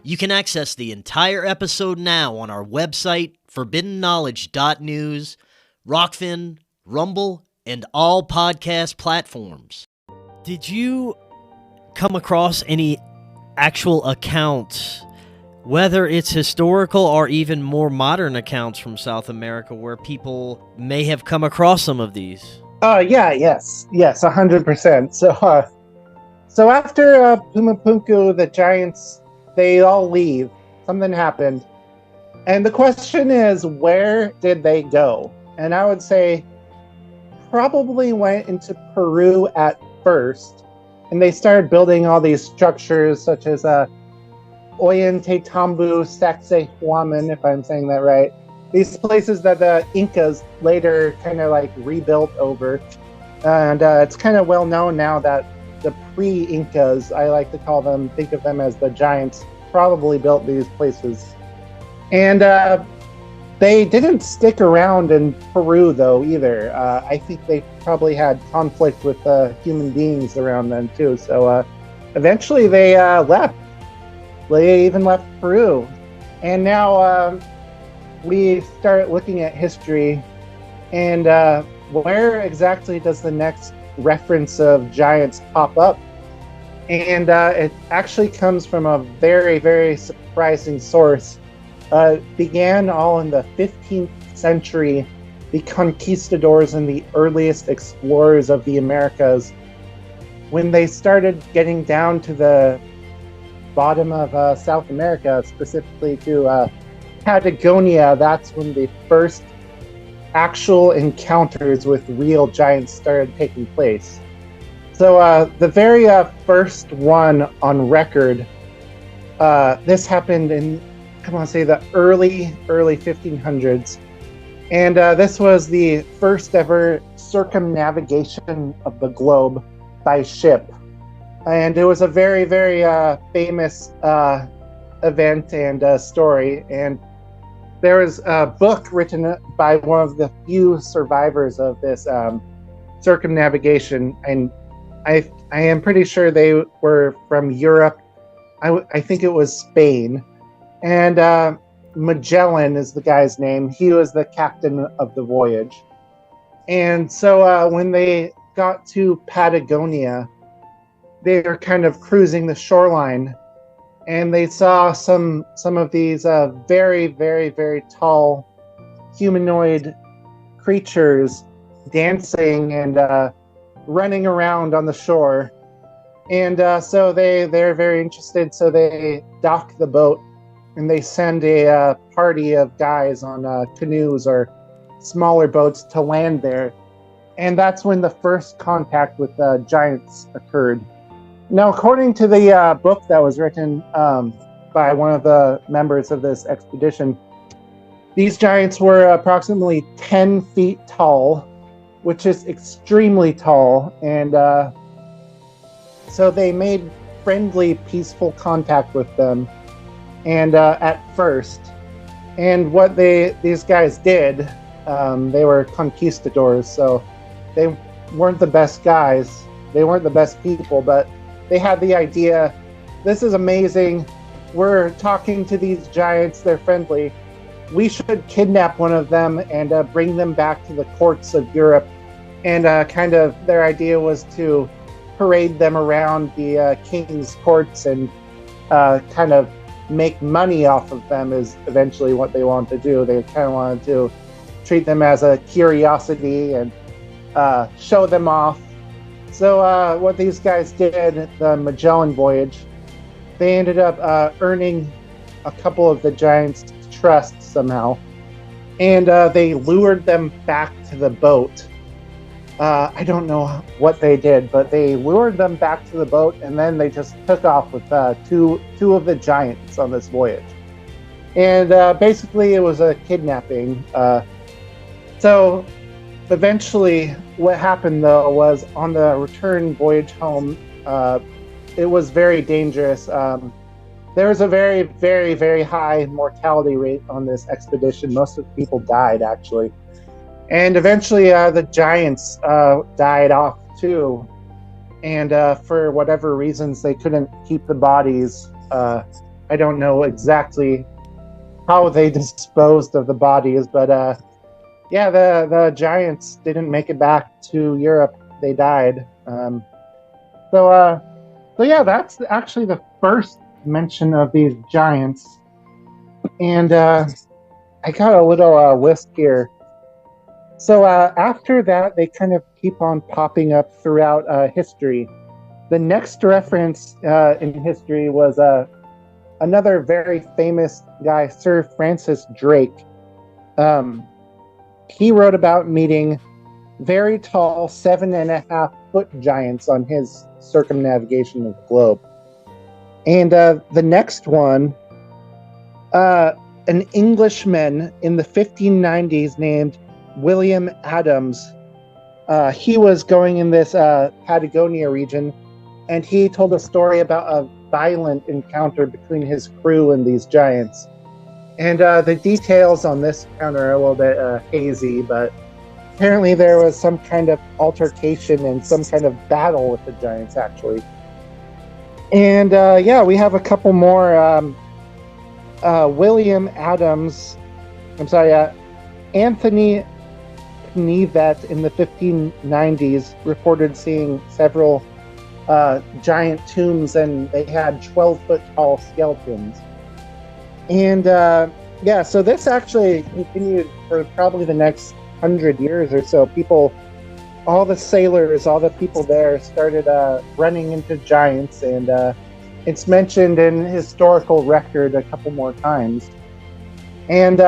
You can access the entire episode now on our website, forbiddenknowledge.news, Rokfin, Rumble, and all podcast platforms. Did you come across any actual accounts, whether it's historical or even more modern accounts from South America, where people may have come across some of these? Yes, 100%. So after Pumapunku, the giants, they all leave. Something happened. And the question is, where did they go? And I would say probably went into Peru at first. And they started building all these structures such as Ollantaytambo, Sacsayhuaman, if I'm saying that right. These places that the Incas later kind of like rebuilt over. And it's kind of well known now that the pre-Incas, I like to call them, think of them as the giants, probably built these places. And they didn't stick around in Peru, though, either. I think they probably had conflict with human beings around then, too. So eventually they left. They even left Peru. And now we start looking at history. And where exactly does the next reference of giants pop up? And it actually comes from a very, very surprising source. Began all in the 15th century. The conquistadors and the earliest explorers of the Americas, when they started getting down to the bottom of South America, specifically to Patagonia, that's when the first actual encounters with real giants started taking place. So the very first one on record, this happened in, I want to say, the early 1500s. And this was the first ever circumnavigation of the globe by ship. And it was a very, very famous event and story. And there was a book written by one of the few survivors of this circumnavigation. And I am pretty sure they were from Europe. I think it was Spain. And Magellan is the guy's name. He was the captain of the voyage. And so when they got to Patagonia, they were kind of cruising the shoreline, and they saw some of these very, very, very tall humanoid creatures dancing and running around on the shore. And so they're very interested, so they dock the boat and they send a party of guys on canoes or smaller boats to land there. And that's when the first contact with giants occurred. Now, according to the book that was written by one of the members of this expedition, these giants were approximately 10 feet tall, which is extremely tall. And so they made friendly, peaceful contact with them. And at first, and what these guys did, they were conquistadors, so they weren't the best guys, they weren't the best people, but they had the idea, this is amazing, we're talking to these giants, they're friendly, we should kidnap one of them and bring them back to the courts of Europe. And kind of their idea was to parade them around the king's courts and kind of make money off of them is eventually what they wanted to do. They kind of wanted to treat them as a curiosity and show them off. So what these guys did, the Magellan voyage, they ended up earning a couple of the giants' trust somehow. And they lured them back to the boat. I don't know what they did, but they lured them back to the boat, and then they just took off with two of the giants on this voyage. And basically, it was a kidnapping. So eventually, what happened, though, was on the return voyage home, it was very dangerous. There was a very, very, very high mortality rate on this expedition. Most of the people died, actually. And eventually the giants died off too. And for whatever reasons, they couldn't keep the bodies I don't know exactly how they disposed of the bodies, but yeah, the giants didn't make it back to Europe. They died. So yeah, that's actually the first mention of these giants. And I got a little list here. So after that, they kind of keep on popping up throughout history. The next reference in history was another very famous guy, Sir Francis Drake. He wrote about meeting very tall 7.5-foot giants on his circumnavigation of the globe. And the next one, an Englishman in the 1590s named William Adams. He was going in this Patagonia region, and he told a story about a violent encounter between his crew and these giants. And the details on this encounter are a little bit hazy, but apparently there was some kind of altercation and some kind of battle with the giants, actually. And yeah, we have a couple more. William Adams, Anthony Knevet in the 1590s reported seeing several giant tombs, and they had 12-foot tall skeletons. And yeah, so this actually continued for probably the next 100 years or so. All the sailors, all the people there started running into giants, and it's mentioned in historical record a couple more times. And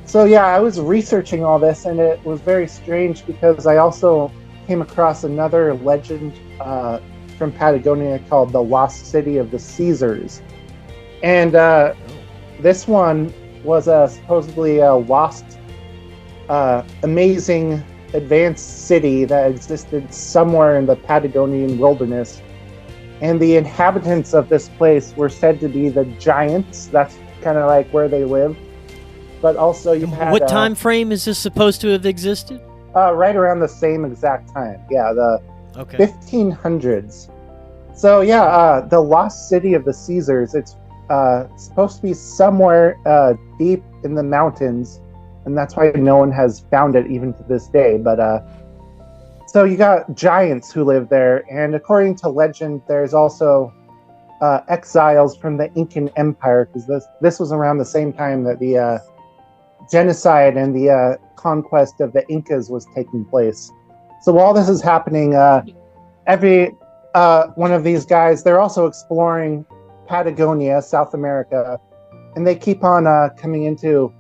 so yeah, I was researching all this, and it was very strange because I also came across another legend from Patagonia called the Lost City of the Caesars. And this one was supposedly a lost, amazing, advanced city that existed somewhere in the Patagonian wilderness. And the inhabitants of this place were said to be the giants. That's kind of like where they lived. But also you had... What time frame is this supposed to have existed? Right around the same exact time. Yeah, the 1500s. So yeah, the Lost City of the Caesars, it's supposed to be somewhere deep in the mountains, and that's why no one has found it even to this day. But so you got giants who live there, and according to legend, there's also exiles from the Incan Empire, because this was around the same time that the genocide and the conquest of the Incas was taking place. So while this is happening, every one of these guys, they're also exploring Patagonia, South America, and they keep on coming into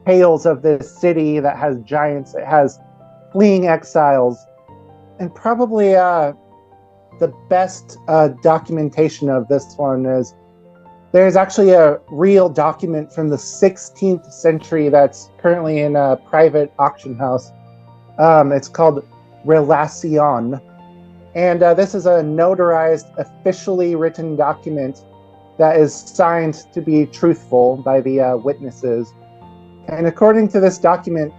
tales of this city that has giants. It has fleeing exiles, and probably the best documentation of this one is there's actually a real document from the 16th century that's currently in a private auction house. It's called Relacion. And this is a notarized, officially written document that is signed to be truthful by the witnesses. And according to this document,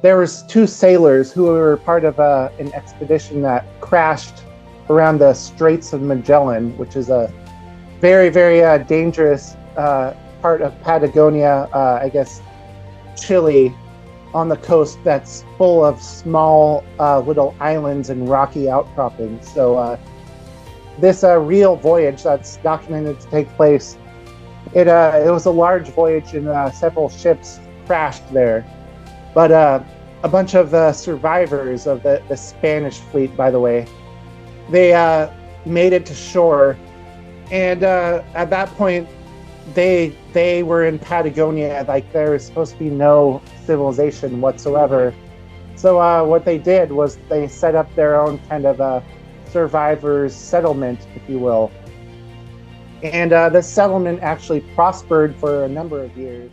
there was 2 sailors who were part of an expedition that crashed around the Straits of Magellan, which is a very, very dangerous part of Patagonia, I guess Chile, on the coast that's full of small little islands and rocky outcroppings. So this real voyage that's documented to take place, it was a large voyage, and several ships crashed there. But a bunch of the survivors of the Spanish fleet, by the way, they made it to shore. And at that point, they were in Patagonia, like there was supposed to be no civilization whatsoever. So what they did was they set up their own kind of survivors settlement, if you will. And this settlement actually prospered for a number of years.